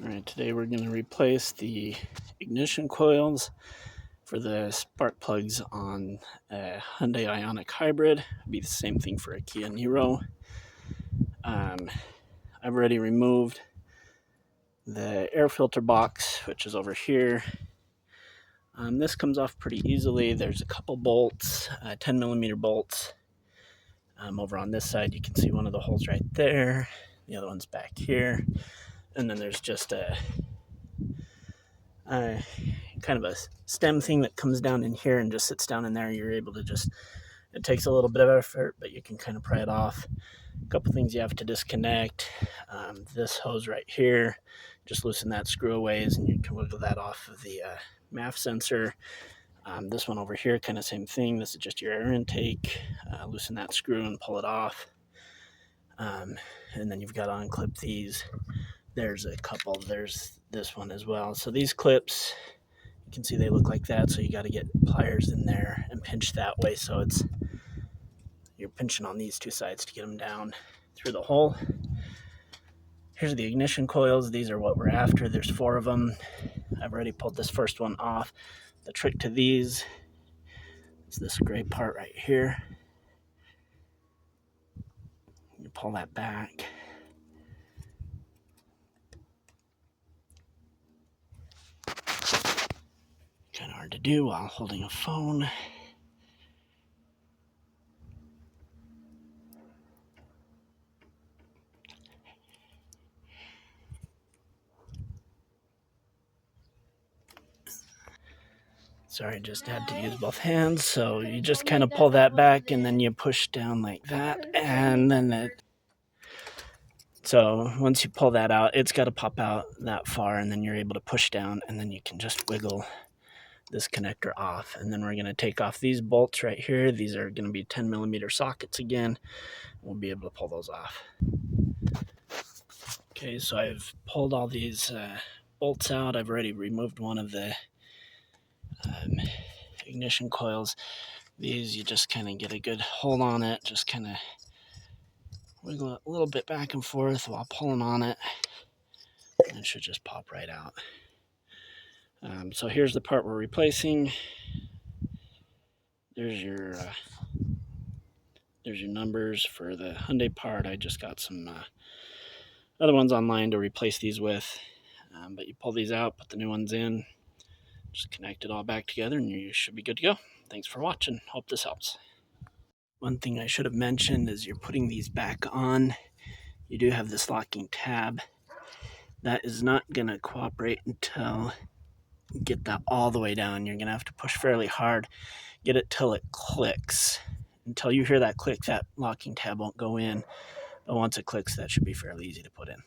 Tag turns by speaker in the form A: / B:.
A: Alright, today we're going to replace the ignition coils for the spark plugs on a Hyundai Ioniq hybrid. It'd be the same thing for a Kia Niro. I've already removed the air filter box, which is over here. This comes off pretty easily. There's a couple bolts, 10mm bolts. Over on this side, you can see one of the holes right there. The other one's back here. And then there's just a kind of a stem thing that comes down in here and just sits down in there. You're able to it takes a little bit of effort, but you can kind of pry it off. A couple things you have to disconnect. This hose right here, just loosen that screw away and you can wiggle that off of the MAF sensor. This one over here, kind of same thing. This is just your air intake. Loosen that screw and pull it off. And then you've got to unclip these. There's a couple. There's this one as well. So these clips, you can see they look like that. So you got to get pliers in there and pinch that way. So you're pinching on these two sides to get them down through the hole. Here's the ignition coils. These are what we're after. There's 4 of them. I've already pulled this first one off. The trick to these is this gray part right here. You pull that back. Kind of hard to do while holding a phone. Sorry, just had to use both hands. So you just kind of pull that back and then you push down like that. And then so once you pull that out, it's got to pop out that far and then you're able to push down and then you can just wiggle this connector off. And then we're going to take off these bolts right here. These are going to be 10mm sockets again. We'll be able to pull those off. Okay, so I've pulled all these bolts out. I've already removed one of the ignition coils. These, you just kind of get a good hold on it, just kind of wiggle it a little bit back and forth while pulling on it, and it should just pop right out. So here's the part we're replacing. There's your numbers for the Hyundai part. I just got some other ones online to replace these with, but you pull these out, put the new ones in, just connect it all back together and you should be good to go. Thanks for watching. Hope this helps. One thing I should have mentioned is you're putting these back on. You do have this locking tab. That is not going to cooperate until you get that all the way down. You're going to have to push fairly hard, get it till it clicks. Until you hear that click, that locking tab won't go in. But once it clicks, that should be fairly easy to put in.